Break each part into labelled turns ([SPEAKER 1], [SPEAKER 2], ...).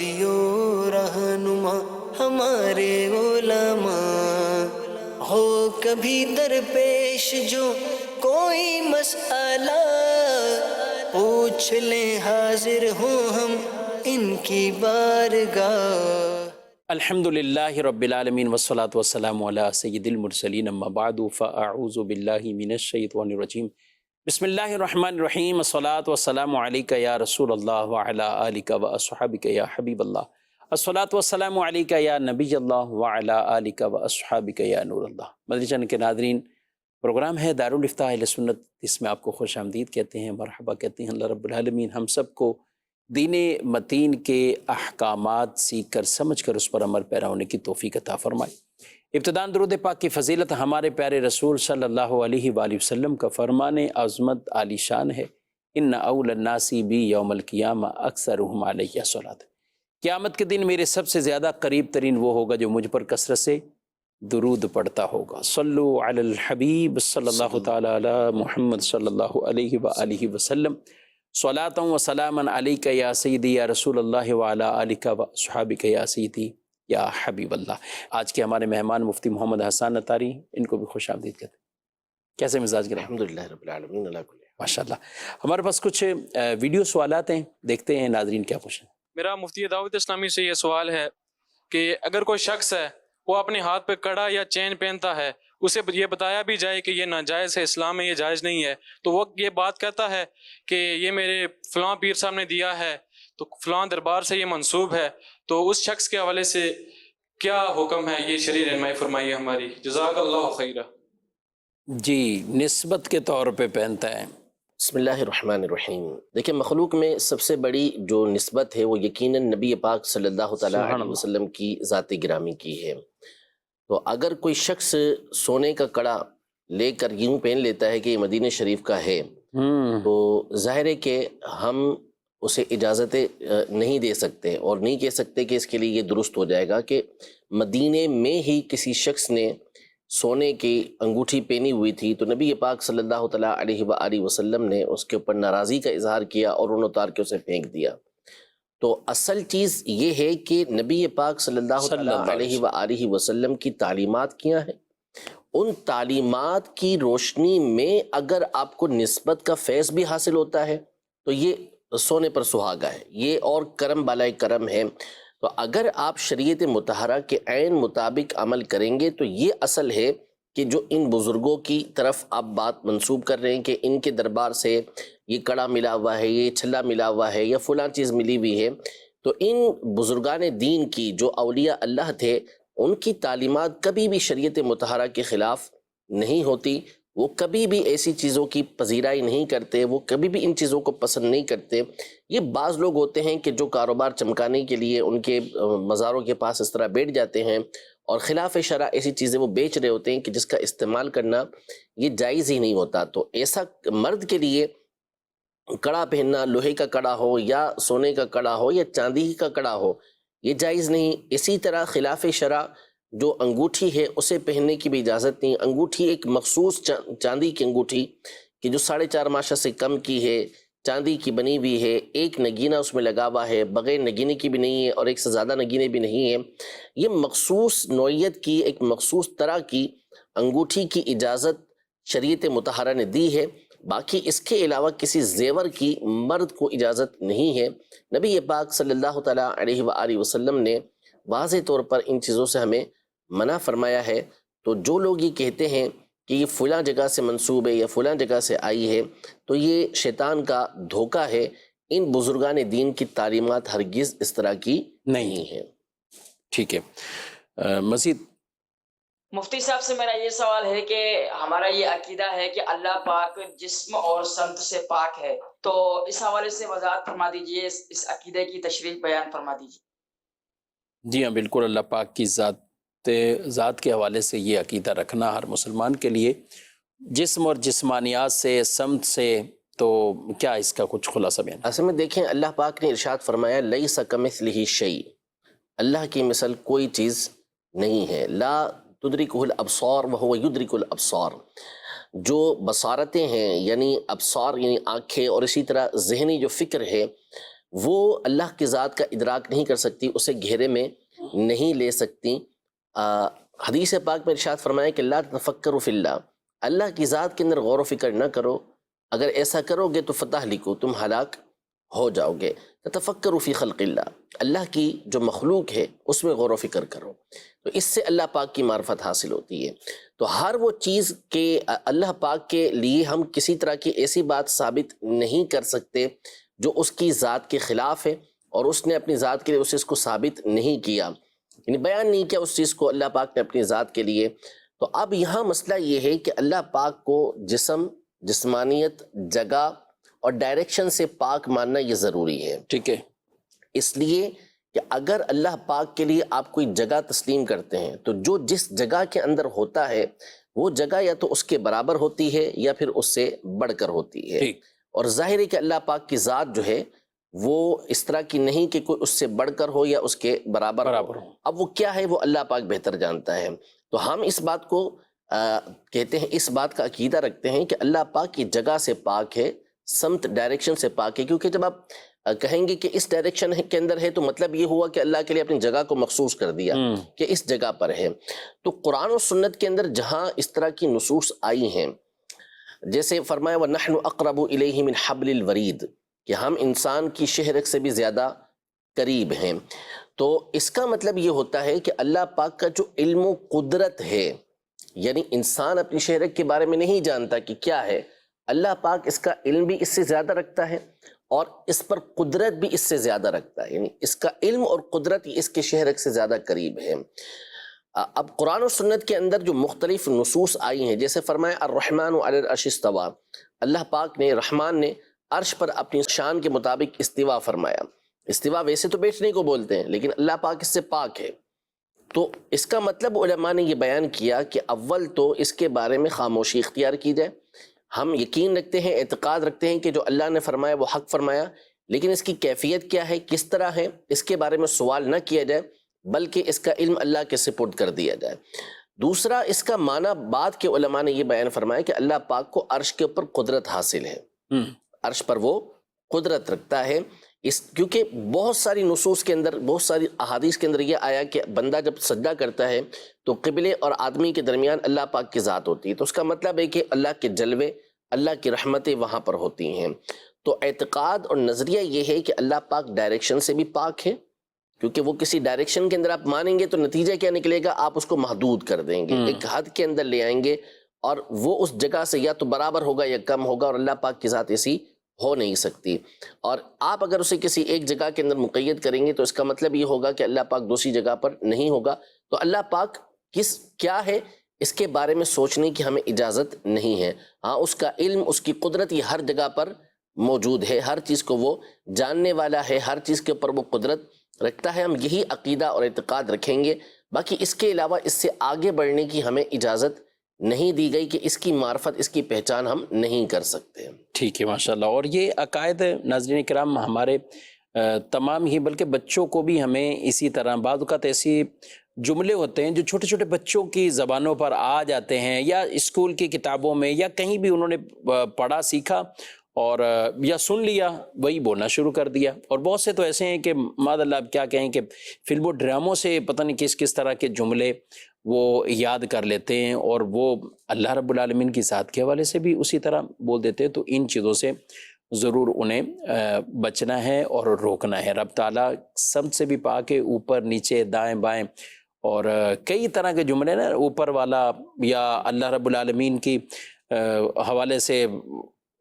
[SPEAKER 1] ہادی و رہنما ہمارے علماء، ہو کبھی درپیش جو کوئی مسئلہ، پوچھ لیں حاضر ہوں ہم ان کی بارگاہ۔
[SPEAKER 2] الحمد للہ رب العالمین والصلاة والسلام علی سید المرسلین، اما بعد فاعوذ باللہ من الشیطان الرجیم، بسم اللہ الرحمن الرحیم، الصلاة والسلام علیکہ یا رسول اللہ وعلی آلکہ واصحابکہ یا حبیب اللہ، الصلاة والسلام علیکہ یا نبی اللہ وعلی آلکہ واصحابکہ یا نور اللہ۔ مدنی چینل کے ناظرین، پروگرام ہے دارالافتاء اہل سنت، اس میں آپ کو خوش آمدید کہتے ہیں، مرحبا کہتے ہیں۔ اللہ رب العالمین ہم سب کو دین متین کے احکامات سیکھ کر سمجھ کر اس پر عمل پیرا ہونے کی توفیق عطا فرمائے۔ ابتداً درود پاک کی فضیلت ہمارے پیارے رسول صلی اللہ علیہ وآلہ وسلم کا فرمان عظمت عالی شان ہے، ان اول الناس بی یوم القیامہ اکثرہم علیہ صلاۃ۔ قیامت کے دن میرے سب سے زیادہ قریب ترین وہ ہوگا جو مجھ پر کثرت سے درود پڑھتا ہوگا۔ صلو علی الحبیب صلی اللہ تعالی علی محمد صلی اللہ علیہ وآلہ وسلم، صلاۃ و سلاما علیکہ یا سیدی یا رسول اللہ وعلی آلکہ واصحابکہ یا سیدی یا حبیب اللہ۔ آج کے ہمارے مہمان مفتی محمد حسان عطاری، ان کو بھی خوش آمدید کہتے ہیں۔ کیسے مزاج کے؟
[SPEAKER 3] الحمدللہ رب العالمین، اللہ کل
[SPEAKER 2] ماشاء اللہ۔ ہمارے پاس کچھ ویڈیو سوالات ہیں، دیکھتے ہیں ناظرین کیا پوچھیں۔
[SPEAKER 4] میرا مفتی دعوت اسلامی سے یہ سوال ہے کہ اگر کوئی شخص ہے وہ اپنے ہاتھ پہ کڑا یا چین پہنتا ہے، اسے یہ بتایا بھی جائے کہ یہ ناجائز ہے، اسلام میں یہ جائز نہیں ہے، تو وہ یہ بات کہتا ہے کہ یہ میرے فلاں پیر صاحب نے دیا ہے تو فلاں دربار سے یہ منسوب ہے، تو اس شخص کے حوالے سے کیا حکم ہے؟ یہ شرعی رہنمائی فرمائیے ہماری، جزاک اللہ خیرہ۔
[SPEAKER 2] جی، نسبت کے طور پہ پہنتا ہے۔
[SPEAKER 3] بسم اللہ الرحمن الرحیم۔ دیکھیں، مخلوق میں سب سے بڑی جو نسبت ہے وہ یقیناً نبی پاک صلی اللہ تعالیٰ علیہ وسلم کی ذات گرامی کی ہے۔ تو اگر کوئی شخص سونے کا کڑا لے کر یوں پہن لیتا ہے کہ یہ مدینہ شریف کا ہے، تو ظاہر ہے کہ ہم اسے اجازت نہیں دے سکتے اور نہیں کہہ سکتے کہ اس کے لیے یہ درست ہو جائے گا کہ مدینے میں ہی کسی شخص نے سونے کی انگوٹھی پہنی ہوئی تھی تو نبی پاک صلی اللہ تعالیٰ علیہ وآلہ وسلم نے اس کے اوپر ناراضی کا اظہار کیا اور انہوں اتار کے اسے پھینک دیا۔ تو اصل چیز یہ ہے کہ نبی پاک صلی اللہ تعالیٰ علیہ وآلہ وسلم کی تعلیمات کیا ہیں، ان تعلیمات کی روشنی میں اگر آپ کو نسبت کا فیض بھی حاصل ہوتا ہے تو یہ سونے پر سہاگا ہے، یہ اور کرم بالائے کرم ہے۔ تو اگر آپ شریعت مطہرہ کے عین مطابق عمل کریں گے تو یہ اصل ہے کہ جو ان بزرگوں کی طرف آپ بات منسوب کر رہے ہیں کہ ان کے دربار سے یہ کڑا ملا ہوا ہے، یہ چھلا ملا ہوا ہے یا فلاں چیز ملی ہوئی ہے، تو ان بزرگان دین کی جو اولیاء اللہ تھے ان کی تعلیمات کبھی بھی شریعت مطہرہ کے خلاف نہیں ہوتی، وہ کبھی بھی ایسی چیزوں کی پذیرائی نہیں کرتے، وہ کبھی بھی ان چیزوں کو پسند نہیں کرتے۔ یہ بعض لوگ ہوتے ہیں کہ جو کاروبار چمکانے کے لیے ان کے مزاروں کے پاس اس طرح بیٹھ جاتے ہیں اور خلاف شرع ایسی چیزیں وہ بیچ رہے ہوتے ہیں کہ جس کا استعمال کرنا یہ جائز ہی نہیں ہوتا۔ تو ایسا مرد کے لیے کڑا پہننا، لوہے کا کڑا ہو یا سونے کا کڑا ہو یا چاندی کا کڑا ہو، یہ جائز نہیں۔ اسی طرح خلاف شرع جو انگوٹھی ہے اسے پہننے کی بھی اجازت نہیں۔ انگوٹھی ایک مخصوص چاندی کی انگوٹھی کہ جو 4.5 ماشا سے کم کی ہے، چاندی کی بنی ہوئی ہے، ایک نگینہ اس میں لگا ہوا ہے، بغیر نگینے کی بھی نہیں ہے اور ایک سے زیادہ نگینے بھی نہیں ہے، یہ مخصوص نوعیت کی ایک مخصوص طرح کی انگوٹھی کی اجازت شریعت مطہرہ نے دی ہے۔ باقی اس کے علاوہ کسی زیور کی مرد کو اجازت نہیں ہے۔ نبی پاک صلی اللہ تعالیٰ علیہ وآلہ وسلم نے واضح طور پر ان چیزوں سے ہمیں منع فرمایا ہے۔ تو جو لوگ یہ کہتے ہیں کہ یہ فلاں جگہ سے منسوب ہے یا فلاں جگہ سے آئی ہے تو یہ شیطان کا دھوکہ ہے۔ ان بزرگان دین کی تعلیمات ہرگز اس طرح کی نہیں ہے۔
[SPEAKER 2] ٹھیک ہے، مزید
[SPEAKER 5] مفتی صاحب سے میرا یہ سوال ہے کہ ہمارا یہ عقیدہ ہے کہ اللہ پاک جسم اور سمت سے پاک ہے، تو اس حوالے سے وضاحت فرما دیجئے، اس عقیدے کی تشریح بیان فرما دیجئے۔
[SPEAKER 2] جی ہاں، بالکل، اللہ پاک کی ذات کے حوالے سے یہ عقیدہ رکھنا ہر مسلمان کے لیے، جسم اور جسمانیات سے، سمت سے، تو کیا اس کا کچھ خلاصہ بیان؟
[SPEAKER 3] اصل میں دیکھیں، اللہ پاک نے ارشاد فرمایا لیس کمثلہ شیء، اللہ کی مثل کوئی چیز نہیں ہے۔ لا تدرکہ الابصار وہو یدرک الابصار، جو بصارتیں ہیں یعنی ابصار یعنی آنکھیں اور اسی طرح ذہنی جو فکر ہے وہ اللہ کی ذات کا ادراک نہیں کر سکتی، اسے گھیرے میں نہیں لے سکتی۔ حدیث پاک میں ارشاد فرمایا کہ لا تفکروا فی اللہ، اللہ کی ذات کے اندر غور و فکر نہ کرو، اگر ایسا کرو گے تو فتہلکو، تم ہلاک ہو جاؤ گے۔ تفکروا فی خلق اللہ، اللہ کی جو مخلوق ہے اس میں غور و فکر کرو، تو اس سے اللہ پاک کی معرفت حاصل ہوتی ہے۔ تو ہر وہ چیز کہ اللہ پاک کے لیے ہم کسی طرح کی ایسی بات ثابت نہیں کر سکتے جو اس کی ذات کے خلاف ہے، اور اس نے اپنی ذات کے لیے اس چیز کو ثابت نہیں کیا، یعنی بیان نہیں کیا اس چیز کو اللہ پاک نے اپنی ذات کے لیے۔ تو اب یہاں مسئلہ یہ ہے کہ اللہ پاک کو جسم، جسمانیت، جگہ اور ڈائریکشن سے پاک ماننا یہ ضروری ہے۔
[SPEAKER 2] ٹھیک ہے،
[SPEAKER 3] اس لیے کہ اگر اللہ پاک کے لیے آپ کوئی جگہ تسلیم کرتے ہیں تو جو جس جگہ کے اندر ہوتا ہے وہ جگہ یا تو اس کے برابر ہوتی ہے یا پھر اس سے بڑھ کر ہوتی ہے،
[SPEAKER 2] ٹھیک،
[SPEAKER 3] اور ظاہر ہے کہ اللہ پاک کی ذات جو ہے وہ اس طرح کی نہیں کہ کوئی اس سے بڑھ کر ہو یا اس کے برابر ہو۔ اب وہ کیا ہے وہ اللہ پاک بہتر جانتا ہے۔ تو ہم اس بات کو کہتے ہیں، اس بات کا عقیدہ رکھتے ہیں کہ اللہ پاک کی جگہ سے پاک ہے، سمت ڈائریکشن سے پاک ہے، کیونکہ جب آپ کہیں گے کہ اس ڈائریکشن کے اندر ہے تو مطلب یہ ہوا کہ اللہ کے لیے اپنی جگہ کو مخصوص کر دیا کہ اس جگہ پر ہے۔ تو قرآن و سنت کے اندر جہاں اس طرح کی نصوص آئی ہیں، جیسے فرمایا وَنَحْنُ أَقْرَبُ إِلَيْهِ مِنْ حَبْلِ الْوَرِيدِ، کہ ہم انسان کی شہرک سے بھی زیادہ قریب ہیں، تو اس کا مطلب یہ ہوتا ہے کہ اللہ پاک کا جو علم و قدرت ہے، یعنی انسان اپنی شہرک کے بارے میں نہیں جانتا کہ کیا ہے، اللہ پاک اس کا علم بھی اس سے زیادہ رکھتا ہے اور اس پر قدرت بھی اس سے زیادہ رکھتا ہے، یعنی اس کا علم اور قدرت اس کے شہرک سے زیادہ قریب ہے۔ اب قرآن و سنت کے اندر جو مختلف نصوص آئی ہیں، جیسے فرمایا الرحمن علی العرش استویٰ، اللہ پاک نے، رحمان نے عرش پر اپنی شان کے مطابق استوا فرمایا۔ استوا ویسے تو بیٹھنے کو بولتے ہیں لیکن اللہ پاک اس سے پاک ہے، تو اس کا مطلب علماء نے یہ بیان کیا کہ اول تو اس کے بارے میں خاموشی اختیار کی جائے۔ ہم یقین رکھتے ہیں، اعتقاد رکھتے ہیں کہ جو اللہ نے فرمایا وہ حق فرمایا، لیکن اس کی کیفیت کیا ہے، کس طرح ہے، اس کے بارے میں سوال نہ کیا جائے بلکہ اس کا علم اللہ کے سپرد کر دیا جائے۔ دوسرا، اس کا معنی بعد کے علماء نے یہ بیان فرمایا کہ اللہ پاک کو عرش کے اوپر قدرت حاصل ہے، عرش پر وہ قدرت رکھتا ہے، کیونکہ بہت ساری نصوص کے اندر، بہت ساری احادیث کے اندر یہ آیا کہ بندہ جب سجدہ کرتا ہے تو قبلے اور آدمی کے درمیان اللہ پاک کی ذات ہوتی ہے، تو اس کا مطلب ہے کہ اللہ کے جلوے، اللہ کی رحمتیں وہاں پر ہوتی ہیں۔ تو اعتقاد اور نظریہ یہ ہے کہ اللہ پاک ڈائریکشن سے بھی پاک ہے، کیونکہ وہ کسی ڈائریکشن کے اندر آپ مانیں گے تو نتیجہ کیا نکلے گا، آپ اس کو محدود کر دیں گے، ایک حد کے اندر لے آئیں گے، اور وہ اس جگہ سے یا تو برابر ہوگا یا کم ہوگا، اور اللہ پاک کی ذات ایسی ہو نہیں سکتی۔ اور آپ اگر اسے کسی ایک جگہ کے اندر مقید کریں گے تو اس کا مطلب یہ ہوگا کہ اللہ پاک دوسری جگہ پر نہیں ہوگا۔ تو اللہ پاک کیا ہے اس کے بارے میں سوچنے کی ہمیں اجازت نہیں ہے۔ ہاں، اس کا علم، اس کی قدرت یہ ہر جگہ پر موجود ہے، ہر چیز کو وہ جاننے والا ہے، ہر چیز کے اوپر وہ قدرت رکھتا ہے۔ ہم یہی عقیدہ اور اعتقاد رکھیں گے، باقی اس کے علاوہ اس سے آگے بڑھنے کی ہمیں اجازت نہیں دی گئی کہ اس کی معرفت، اس کی پہچان ہم نہیں کر سکتے۔
[SPEAKER 2] ٹھیک ہے، ماشاءاللہ۔ اور یہ عقائد ناظرین کرام ہمارے تمام ہی، بلکہ بچوں کو بھی ہمیں اسی طرح، بعض اوقات ایسی جملے ہوتے ہیں جو چھوٹے چھوٹے بچوں کی زبانوں پر آ جاتے ہیں، یا اسکول کی کتابوں میں یا کہیں بھی انہوں نے پڑھا سیکھا اور یا سن لیا، وہی بولنا شروع کر دیا۔ اور بہت سے تو ایسے ہیں کہ معاذ اللہ اب کیا کہیں کہ فلم و ڈراموں سے پتہ نہیں کس طرح کے جملے وہ یاد کر لیتے ہیں، اور وہ اللہ رب العالمین کی ذات کے حوالے سے بھی اسی طرح بول دیتے ہیں۔ تو ان چیزوں سے ضرور انہیں بچنا ہے اور روکنا ہے۔ رب تعالیٰ سب سے بھی پاک ہے، اوپر نیچے دائیں بائیں، اور کئی طرح کے جملے نا اوپر والا یا اللہ رب العالمین کی حوالے سے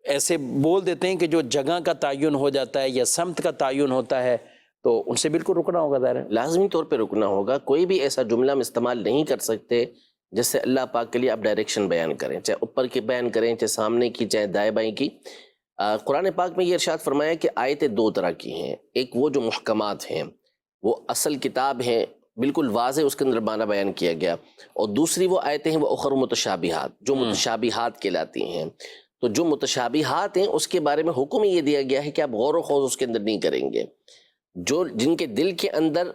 [SPEAKER 2] ایسے بول دیتے ہیں کہ جو جگہ کا تعین ہو جاتا ہے یا سمت کا تعین ہوتا ہے، تو ان سے بالکل رکنا ہوگا۔ ظاہر ہے
[SPEAKER 3] لازمی طور پہ رکنا ہوگا، کوئی بھی ایسا جملہ ہم استعمال نہیں کر سکتے جس سے اللہ پاک کے لیے آپ ڈائریکشن بیان کریں، چاہے اوپر کی بیان کریں، چاہے سامنے کی، چاہے دائیں بائیں کی۔ قرآن پاک میں یہ ارشاد فرمایا کہ آیتیں دو طرح کی ہیں، ایک وہ جو محکمات ہیں، وہ اصل کتاب ہیں، بالکل واضح اس کے اندر معنی بیان کیا گیا، اور دوسری وہ آیتیں ہیں وہ اخر متشابہات، جو متشابہات کہلاتی ہیں۔ تو جو متشابہات ہیں اس کے بارے میں حکم یہ دیا گیا ہے کہ آپ غور و خوض اس کے اندر نہیں کریں گے۔ جن کے دل کے اندر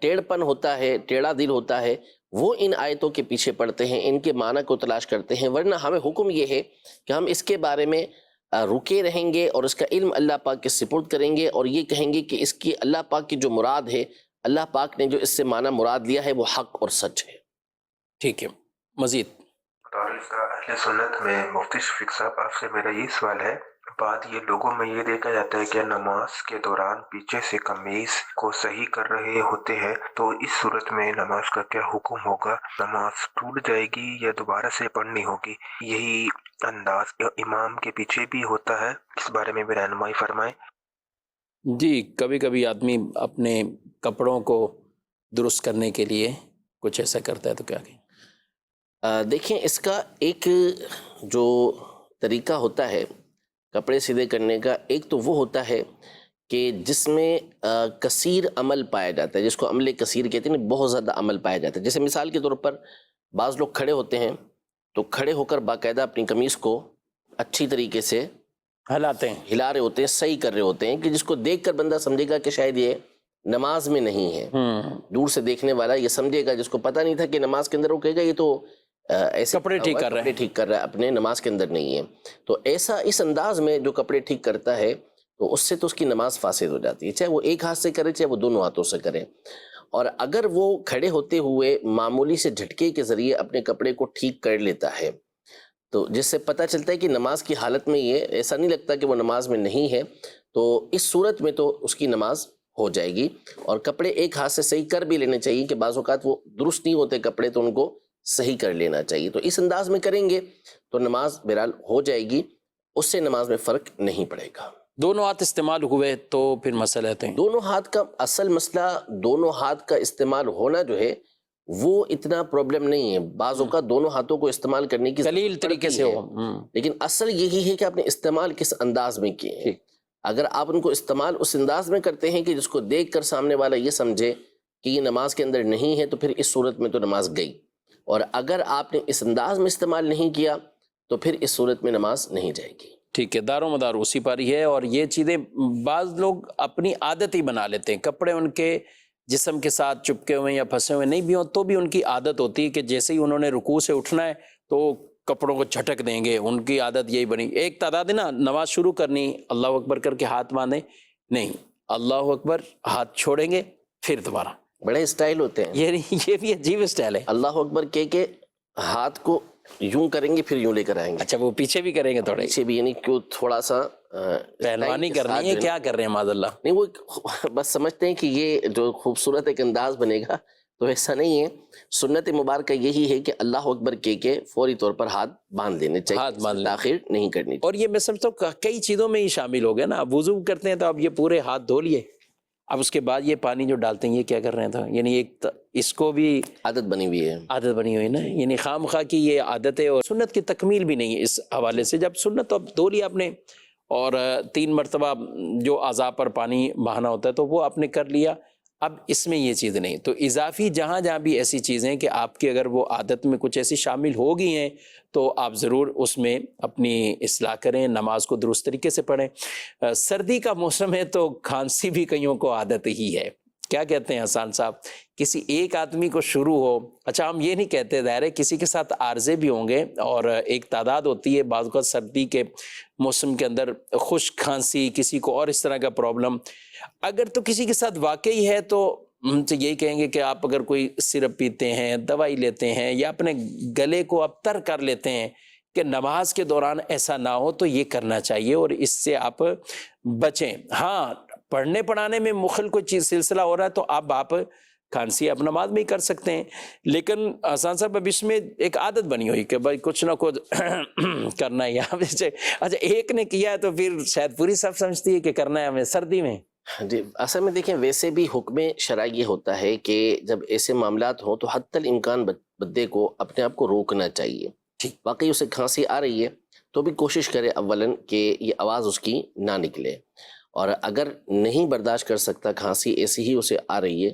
[SPEAKER 3] ٹیڑھ پن ہوتا ہے، ٹیڑھا دل ہوتا ہے، وہ ان آیتوں کے پیچھے پڑتے ہیں، ان کے معنی کو تلاش کرتے ہیں، ورنہ ہمیں حکم یہ ہے کہ ہم اس کے بارے میں رکے رہیں گے اور اس کا علم اللہ پاک کے سپرد کریں گے اور یہ کہیں گے کہ اس کی اللہ پاک کی جو مراد ہے، اللہ پاک نے جو اس سے معنی مراد لیا ہے وہ حق اور سچ ہے۔
[SPEAKER 2] ٹھیک ہے، مزید
[SPEAKER 6] اہل سنت میں مفتی شفیق صاحب، آپ سے میرا یہ سوال ہے، بات یہ لوگوں میں یہ دیکھا جاتا ہے کہ نماز کے دوران پیچھے سے قمیص کو صحیح کر رہے ہوتے ہیں، تو اس صورت میں نماز کا کیا حکم ہوگا؟ نماز ٹوٹ جائے گی یا دوبارہ سے پڑھنی ہوگی؟ یہی انداز امام کے پیچھے بھی ہوتا ہے، اس بارے میں بھی رہنمائی فرمائیں۔
[SPEAKER 2] جی، کبھی کبھی آدمی اپنے کپڑوں کو درست کرنے کے لیے کچھ ایسا کرتا ہے تو کیا کہیں؟
[SPEAKER 3] دیکھیں، اس کا ایک جو طریقہ ہوتا ہے کپڑے سیدھے کرنے کا، ایک تو وہ ہوتا ہے کہ جس میں کثیر عمل پایا جاتا ہے، جس کو عمل کثیر کہتے ہیں، بہت زیادہ عمل پایا جاتا ہے۔ جیسے مثال کے طور پر بعض لوگ کھڑے ہوتے ہیں تو کھڑے ہو کر باقاعدہ اپنی قمیص کو اچھی طریقے سے
[SPEAKER 2] ہلاتے ہیں،
[SPEAKER 3] ہلا رہے ہوتے ہیں، صحیح کر رہے ہوتے ہیں، کہ جس کو دیکھ کر بندہ سمجھے گا کہ شاید یہ نماز میں نہیں ہے۔ دور سے دیکھنے والا یہ سمجھے گا، جس کو پتہ نہیں تھا کہ نماز کے اندر، وہ کہے گا یہ تو ایسے
[SPEAKER 2] کپڑے ٹھیک کر رہا ہے،
[SPEAKER 3] کپڑے ٹھیک کر رہا ہے، اپنے نماز کے اندر نہیں ہے۔ تو ایسا اس انداز میں جو کپڑے ٹھیک کرتا ہے تو اس سے تو اس کی نماز فاسد ہو جاتی ہے، چاہے وہ ایک ہاتھ سے کرے چاہے وہ دونوں ہاتھوں سے کرے۔ اور اگر وہ کھڑے ہوتے ہوئے معمولی سے جھٹکے کے ذریعے اپنے کپڑے کو ٹھیک کر لیتا ہے تو جس سے پتہ چلتا ہے کہ نماز کی حالت میں یہ ایسا نہیں لگتا کہ وہ نماز میں نہیں ہے، تو اس صورت میں تو اس کی نماز ہو جائے گی۔ اور کپڑے ایک ہاتھ سے صحیح کر بھی لینے چاہیے، کہ بعض اوقات وہ درست نہیں ہوتے کپڑے تو ان کو صحیح کر لینا چاہیے۔ تو اس انداز میں کریں گے تو نماز بہرحال ہو جائے گی، اس سے نماز میں فرق نہیں پڑے گا۔
[SPEAKER 2] دونوں ہاتھ استعمال ہوئے تو پھر مسئلہ ہے۔
[SPEAKER 3] دونوں ہاتھ کا اصل مسئلہ، دونوں ہاتھ کا استعمال ہونا جو ہے وہ اتنا پرابلم نہیں ہے۔ بعض اوقات دونوں ہاتھوں کو استعمال کرنے کی
[SPEAKER 2] قلیل طریقے سے ہو،
[SPEAKER 3] لیکن اصل یہی ہے کہ آپ نے استعمال کس انداز میں کیے ہیں۔ اگر آپ ان کو استعمال اس انداز میں کرتے ہیں کہ جس کو دیکھ کر سامنے والا یہ سمجھے کہ یہ نماز کے اندر نہیں ہے، تو پھر اس صورت میں تو نماز گئی۔ اور اگر آپ نے اس انداز میں استعمال نہیں کیا تو پھر اس صورت میں نماز نہیں جائے گی۔
[SPEAKER 2] ٹھیک ہے، دار و مدار اسی پر ہی ہے۔ اور یہ چیزیں بعض لوگ اپنی عادت ہی بنا لیتے ہیں، کپڑے ان کے جسم کے ساتھ چپکے ہوئے یا پھنسے ہوئے نہیں بھی ہوں تو بھی ان کی عادت ہوتی ہے کہ جیسے ہی انہوں نے رکوع سے اٹھنا ہے تو کپڑوں کو جھٹک دیں گے، ان کی عادت یہی بنی۔ ایک تعداد ہے نا، نماز شروع کرنی اللہ اکبر کر کے ہاتھ باندھیں، نہیں، اللہ اکبر ہاتھ چھوڑیں گے پھر دوبارہ۔
[SPEAKER 3] بڑے اسٹائل ہوتے ہیں،
[SPEAKER 2] یہ بھی عجیب اسٹائل ہے۔
[SPEAKER 3] اللہ اکبر کہہ کے ہاتھ کو یوں کریں گے پھر یوں لے کر آئیں گے۔
[SPEAKER 2] اچھا، وہ پیچھے بھی کریں گے تھوڑے،
[SPEAKER 3] پیچھے بھی، یعنی کیوں تھوڑا سا
[SPEAKER 2] پہلوانی کرنی ہے، کیا کر رہے ہیں معاذ اللہ؟
[SPEAKER 3] نہیں، وہ بس سمجھتے ہیں کہ یہ جو خوبصورت ایک انداز بنے گا، تو ایسا نہیں ہے۔ سنت مبارکہ یہی ہے کہ اللہ اکبر کہہ کے فوری طور پر ہاتھ باندھ لینے چاہیے،
[SPEAKER 2] ہاتھ باندھ لیں،
[SPEAKER 3] تاخیر نہیں کرنی چاہیے۔
[SPEAKER 2] اور یہ میں سمجھتا ہوں کئی چیزوں میں ہی شامل ہو گیا نا۔ اب وضو کرتے ہیں تو اب یہ پورے ہاتھ دھو لیے، اب اس کے بعد یہ پانی جو ڈالتے ہیں یہ کیا کر رہے ہیں؟ یعنی ایک اس کو بھی
[SPEAKER 3] عادت بنی ہوئی ہے،
[SPEAKER 2] عادت بنی ہوئی نا، یعنی خواہ مخواہ کی یہ عادت ہے، اور سنت کی تکمیل بھی نہیں ہے اس حوالے سے۔ جب سنت تو اب دھو لیا آپ نے، اور 3 مرتبہ جو اعضاء پر پانی بہانا ہوتا ہے تو وہ آپ نے کر لیا، اب اس میں یہ چیز نہیں۔ تو اضافی جہاں جہاں بھی ایسی چیزیں کہ آپ کی اگر وہ عادت میں کچھ ایسی شامل ہو گئی ہیں تو آپ ضرور اس میں اپنی اصلاح کریں، نماز کو درست طریقے سے پڑھیں۔ سردی کا موسم ہے تو کھانسی بھی کئیوں کو عادت ہی ہے۔ کیا کہتے ہیں حسان صاحب، کسی ایک آدمی کو شروع ہو، اچھا ہم یہ نہیں کہتے، ظاہر ہے کسی کے ساتھ عارضے بھی ہوں گے، اور ایک تعداد ہوتی ہے بعض اوقات سردی کے موسم کے اندر خشک کھانسی، کسی کو اور اس طرح کا پرابلم، اگر تو کسی کے ساتھ واقعی ہے تو ہم سے یہی کہیں گے کہ آپ اگر کوئی سرپ پیتے ہیں، دوائی لیتے ہیں، یا اپنے گلے کو آپ تر کر لیتے ہیں کہ نماز کے دوران ایسا نہ ہو، تو یہ کرنا چاہیے اور اس سے آپ بچیں۔ ہاں، پڑھنے پڑھانے میں مخل کوئی چیز سلسلہ ہو رہا ہے تو اب آپ کھانسی آپ نماز میں ہی کر سکتے ہیں، لیکن آسان صاحب اب اس میں ایک عادت بنی ہوئی کہ بھائی کچھ نہ کچھ کرنا ہی ہے۔ اچھا ایک نے کیا ہے تو پھر شاید پوری سب سمجھتی ہے کہ کرنا ہے ہمیں سردی میں۔
[SPEAKER 3] جی، اصل میں دیکھیں، ویسے بھی حکم شرعی یہ ہوتا ہے کہ جب ایسے معاملات ہوں تو حتی الامکان بندے کو اپنے آپ کو روکنا چاہیے۔ واقعی اسے کھانسی آ رہی ہے تو بھی کوشش کرے اولاً کہ یہ آواز اس کی نہ نکلے، اور اگر نہیں برداشت کر سکتا، کھانسی ایسی ہی اسے آ رہی ہے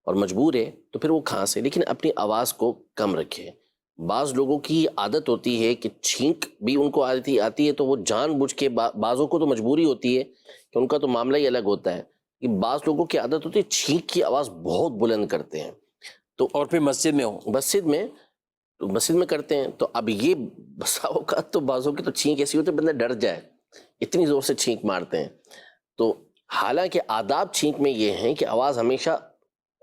[SPEAKER 3] اور مجبور ہے تو پھر وہ کھانسے، لیکن اپنی آواز کو کم رکھے۔ بعض لوگوں کی عادت ہوتی ہے کہ چھینک بھی ان کو آتی ہے تو وہ جان بوجھ کے، بعضوں کو تو مجبوری ہوتی ہے کہ ان کا تو معاملہ ہی الگ ہوتا ہے، کہ بعض لوگوں کی عادت ہوتی ہے چھینک کی آواز بہت بلند کرتے ہیں، تو
[SPEAKER 2] اور پھر مسجد میں ہو،
[SPEAKER 3] مسجد میں کرتے ہیں، تو اب یہ بسا اوقات تو بعضوں کی تو چھینک ایسی ہوتی ہے بندہ ڈر جائے اتنی زور سے چھینک مارتے ہیں. تو حالانکہ آداب چھینک میں یہ ہیں کہ آواز ہمیشہ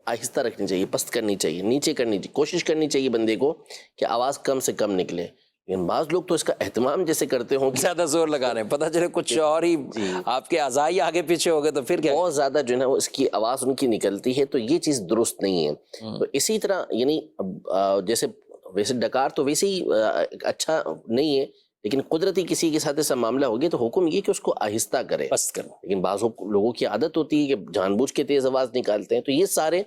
[SPEAKER 3] آہستہ رکھنی چاہیے، پست کرنی چاہیے، نیچے کرنی چاہیے، کوشش کرنی چاہیے بندے کو کہ آواز کم سے کم نکلے. لیکن بعض لوگ تو اس کا اہتمام جیسے کرتے ہوں کہ
[SPEAKER 2] زیادہ زور لگا رہے ہیں، پتہ چلے کچھ اور ہی آپ کے اعضاء ہی آگے پیچھے ہو گئے تو پھر کیا؟
[SPEAKER 3] بہت زیادہ جو ہے نا وہ اس کی آواز ان کی نکلتی ہے، تو یہ چیز درست نہیں ہے. تو اسی طرح یعنی جیسے ویسے ڈکار تو ویسے ہی اچھا نہیں ہے، لیکن قدرتی کسی کے ساتھ ایسا معاملہ ہو گیا تو حکم یہ کہ اس کو آہستہ کرے.
[SPEAKER 2] پست کرنا.
[SPEAKER 3] لیکن بعض لوگوں کی عادت ہوتی ہے کہ جان بوجھ کے تیز آواز نکالتے ہیں. تو یہ سارے